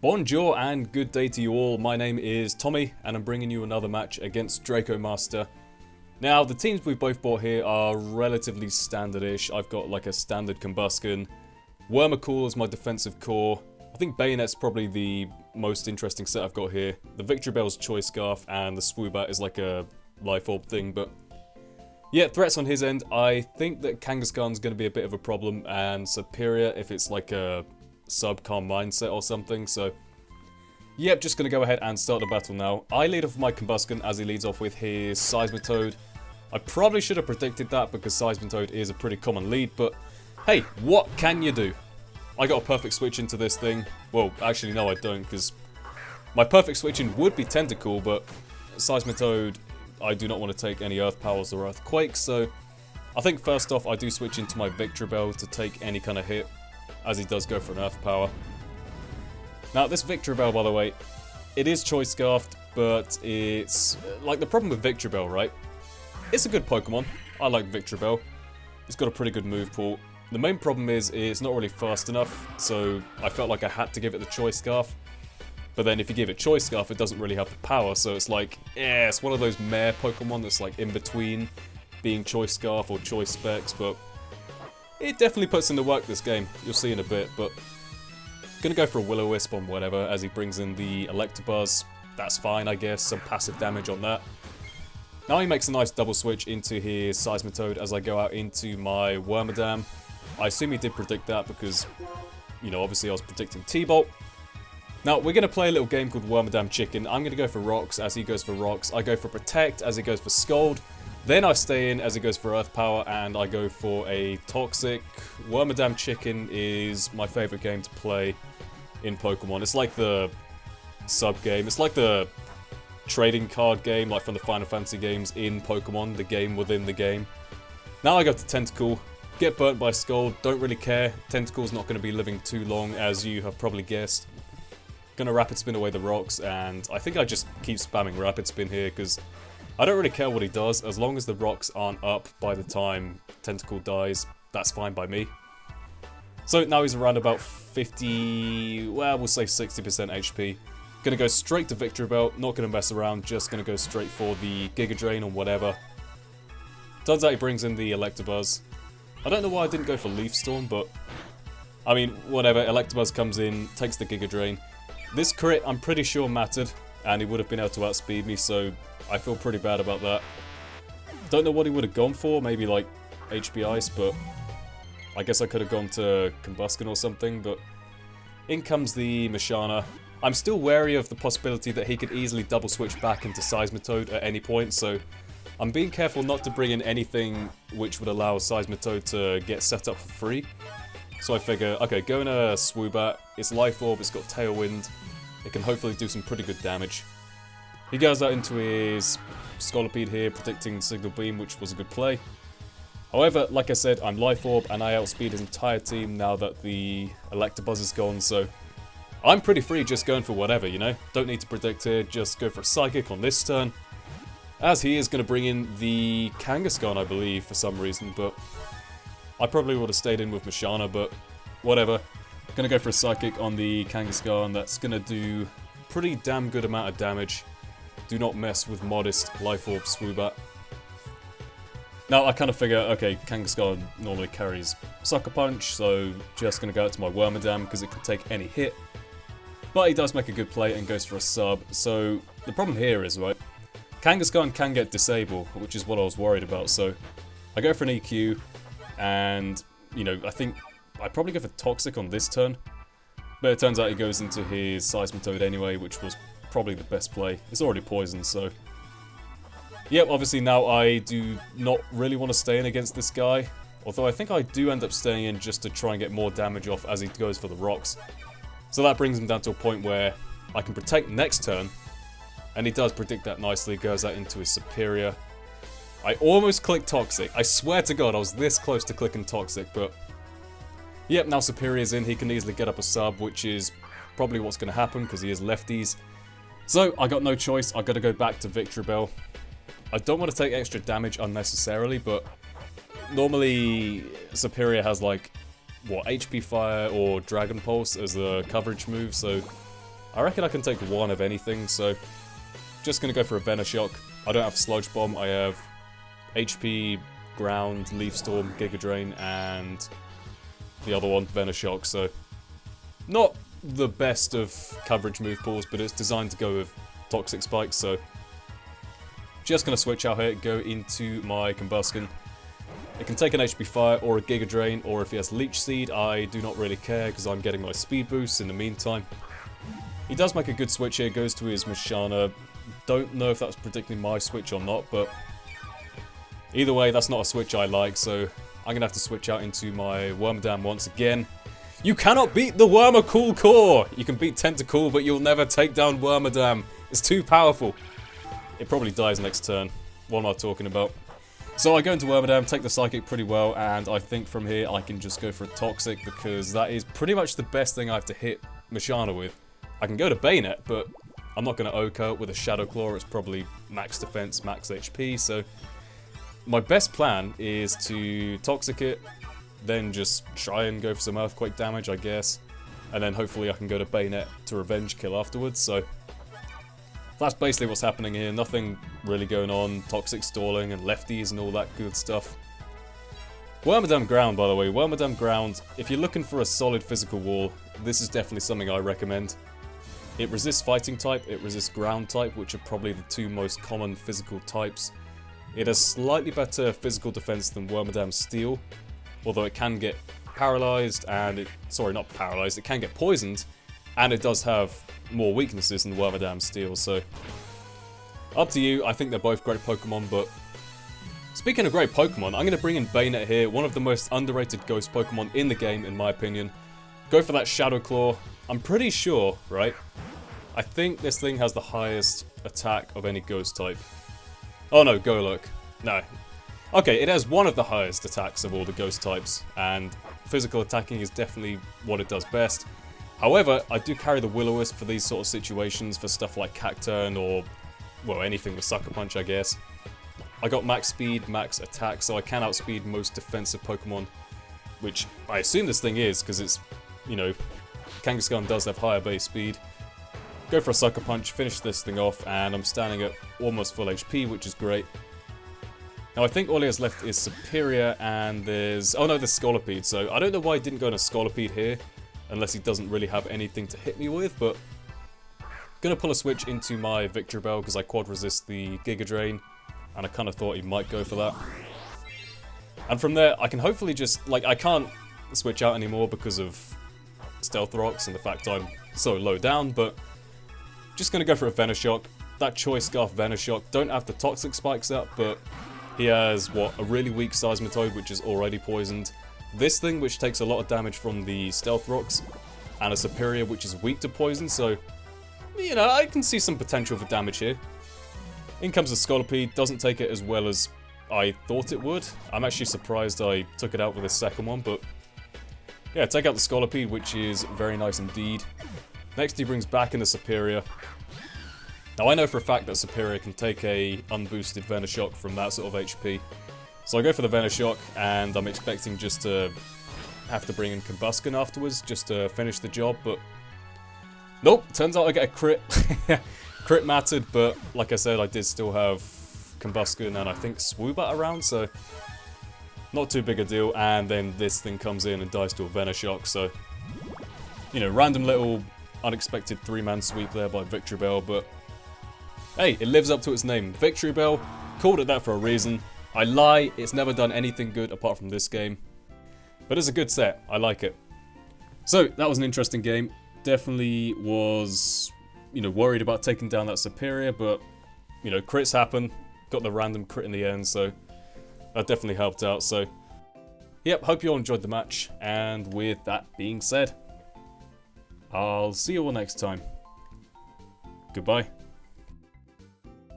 Bonjour and good day to you all. My name is Tommy and I'm bringing you another match against Dracomaster. Now, the teams we've both bought here are relatively standard-ish. I've got like a standard Combustion. Wormacool is my defensive core. I think Bayonet's probably the most interesting set I've got here. The Victreebel's Choice Scarf and the Swoobat is like a Life Orb thing, but yeah, threats on his end. I think that Kangaskhan's going to be a bit of a problem and Superior if it's like a sub-calm mindset or something, so yep, just gonna go ahead and start the battle now. I lead off with my Combustion as he leads off with his Seismitoad. I probably should have predicted that because Seismitoad is a pretty common lead, but hey, what can you do? I got a perfect switch into this thing. Well, actually no I don't, because my perfect switch in would be Tentacool, but Seismitoad, I do not want to take any Earth Powers or Earthquakes, so I think first off I do switch into my Victreebel to take any kind of hit, as he does go for an Earth Power. Now, this Victreebel, by the way, it is Choice Scarfed, but it's like the problem with Victreebel, right? It's a good Pokemon. I like Victreebel. It's got a pretty good move pool. The main problem is it's not really fast enough, so I felt like I had to give it the Choice Scarf. But then if you give it Choice Scarf, it doesn't really have the power, so it's like, yeah, it's one of those meh Pokemon that's like in between being Choice Scarf or Choice Specs, but it definitely puts in the work this game. You'll see in a bit, but gonna go for a Will-O-Wisp on whatever as he brings in the Electabuzz. That's fine, I guess. Some passive damage on that. Now he makes a nice double switch into his Seismitoad as I go out into my Wormadam. I assume he did predict that because, you know, obviously I was predicting T-Bolt. Now, we're gonna play a little game called Wormadam Chicken. I'm gonna go for Rocks as he goes for Rocks. I go for Protect as he goes for Scold. Then I stay in as he goes for Earth Power, and I go for a Toxic. Wormadam Chicken is my favourite game to play in Pokemon. It's like the sub-game. It's like the trading card game, like from the Final Fantasy games in Pokemon, the game within the game. Now I go to Tentacool. Get burnt by Scold, don't really care. Tentacool's not going to be living too long, as you have probably guessed. Gonna Rapid Spin away the rocks, and I think I just keep spamming Rapid Spin here, because I don't really care what he does, as long as the rocks aren't up by the time Tentacool dies, that's fine by me. So now he's around about 50, well, we'll say 60% HP. Gonna go straight to Victreebel, not gonna mess around, just gonna go straight for the Giga Drain or whatever. Turns out he brings in the Electabuzz. I don't know why I didn't go for Leaf Storm, but I mean, whatever, Electabuzz comes in, takes the Giga Drain. This crit, I'm pretty sure mattered, and he would have been able to outspeed me, so I feel pretty bad about that. Don't know what he would have gone for, maybe like HP Ice, but I guess I could have gone to Combustion or something, but in comes the Mashana. I'm still wary of the possibility that he could easily double switch back into Seismitoad at any point, so I'm being careful not to bring in anything which would allow Seismitoad to get set up for free. So I figure, okay, go in a Swoobat, it's Life Orb, it's got Tailwind, it can hopefully do some pretty good damage. He goes out into his Scolipede here, predicting Signal Beam, which was a good play. However, like I said, I'm Life Orb, and I outspeed his entire team now that the Electabuzz is gone, so I'm pretty free just going for whatever, you know? Don't need to predict here, just go for a Psychic on this turn. As he is going to bring in the Kangaskhan, I believe, for some reason, but I probably would have stayed in with Mashana, but whatever. Gonna go for a Psychic on the Kangaskhan, that's gonna do pretty damn good amount of damage. Do not mess with modest Life Orb Swoobat. Now I kind of figure, okay, Kangaskhan normally carries Sucker Punch, so just gonna go out to my Wormadam because it can take any hit. But he does make a good play and goes for a sub, so the problem here is, right, Kangaskhan can get Disable, which is what I was worried about, so I go for an EQ, and, you know, I think I'd probably go for Toxic on this turn, but it turns out he goes into his Seismitoad anyway, which was probably the best play. It's already poisoned, so yep, obviously now I do not really want to stay in against this guy, although I think I do end up staying in just to try and get more damage off as he goes for the rocks. So that brings him down to a point where I can protect next turn, and he does predict that nicely, goes out into his Superior. I almost clicked Toxic. I swear to God, I was this close to clicking Toxic, but yep, now Superior's in, he can easily get up a sub, which is probably what's going to happen because he is lefties. So I got no choice, I got to go back to Victreebel. I don't want to take extra damage unnecessarily, but normally Superior has like, what, HP Fire or Dragon Pulse as the coverage move, so I reckon I can take one of anything, so just gonna go for a Venoshock. I don't have Sludge Bomb, I have HP, Ground, Leaf Storm, Giga Drain, and the other one, Venoshock, so not the best of coverage move pools, but it's designed to go with Toxic Spikes, so just gonna switch out here, go into my Combustion. It can take an HP Fire or a Giga Drain, or if he has Leech Seed, I do not really care because I'm getting my speed boosts in the meantime. He does make a good switch here, goes to his Mashana. Don't know if that's particularly my switch or not, but either way, that's not a switch I like, so I'm gonna have to switch out into my Wormadam once again. You cannot beat the Wormacool Core! You can beat Tentacool, but you'll never take down Wormadam. It's too powerful. It probably dies next turn. What am I talking about? So I go into Wormadam, take the Psychic pretty well, and I think from here I can just go for a Toxic, because that is pretty much the best thing I have to hit Mashana with. I can go to Bayonet, but I'm not going to Oko with a Shadow Claw. It's probably max defense, max HP, so my best plan is to Toxic it, then just try and go for some Earthquake damage, I guess, and then hopefully I can go to Bayonet to revenge kill afterwards, so that's basically what's happening here. Nothing really going on, Toxic stalling and lefties and all that good stuff. Wormadam Ground, by the way, Wormadam Ground, if you're looking for a solid physical wall, this is definitely something I recommend. It resists Fighting type, it resists Ground type, which are probably the two most common physical types. It has slightly better physical defense than Wormadam Steel, although it can get paralyzed and sorry, not paralyzed, it can get poisoned, and it does have more weaknesses than Wormadam Steel, so up to you. I think they're both great Pokemon, but speaking of great Pokemon, I'm going to bring in Bayonet here, one of the most underrated Ghost Pokemon in the game, in my opinion. Go for that Shadow Claw. I'm pretty sure, right? I think this thing has the highest attack of any Ghost type. Oh no, Golurk. No. Okay, it has one of the highest attacks of all the Ghost types, and physical attacking is definitely what it does best. However, I do carry the Will-O-Wisp for these sort of situations, for stuff like Cacturn or, well, anything with Sucker Punch, I guess. I got max speed, max attack, so I can outspeed most defensive Pokemon, which I assume this thing is, because it's, you know, Kangaskhan does have higher base speed. Go for a Sucker Punch, finish this thing off, and I'm standing at almost full HP, which is great. Now I think all he has left is Superior, and there's... oh no, there's Scolipede, so I don't know why he didn't go on a Scolipede here, unless he doesn't really have anything to hit me with, but gonna pull a switch into my Victreebel because I quad resist the Giga Drain, and I kind of thought he might go for that. And from there, I can hopefully just, like, I can't switch out anymore because of Stealth Rocks and the fact I'm so low down, but just gonna go for a Venoshock. That Choice Scarf Venoshock, don't have the Toxic Spikes up, but he has, what, a really weak Seismitoad, which is already poisoned. This thing, which takes a lot of damage from the Stealth Rocks, and a Superior, which is weak to poison, so, you know, I can see some potential for damage here. In comes the Scolipede, doesn't take it as well as I thought it would. I'm actually surprised I took it out with this second one, but yeah, take out the Scolipede, which is very nice indeed. Next he brings back in the Superior. Now I know for a fact that Superior can take a unboosted Venoshock from that sort of HP. So I go for the Venoshock, and I'm expecting just to have to bring in Combustion afterwards, just to finish the job, but nope, turns out I get a crit. Crit mattered, but like I said, I did still have Combustion and I think Swoobat around, so not too big a deal, and then this thing comes in and dies to a Venoshock, so, you know, random little unexpected three-man sweep there by Victreebel, but hey, it lives up to its name. Victreebel, called it that for a reason. I lie, it's never done anything good apart from this game. But it's a good set, I like it. So, that was an interesting game. Definitely was, you know, worried about taking down that Superior, but, you know, crits happen. Got the random crit in the end, so that definitely helped out. So, yep, hope you all enjoyed the match. And with that being said, I'll see you all next time. Goodbye.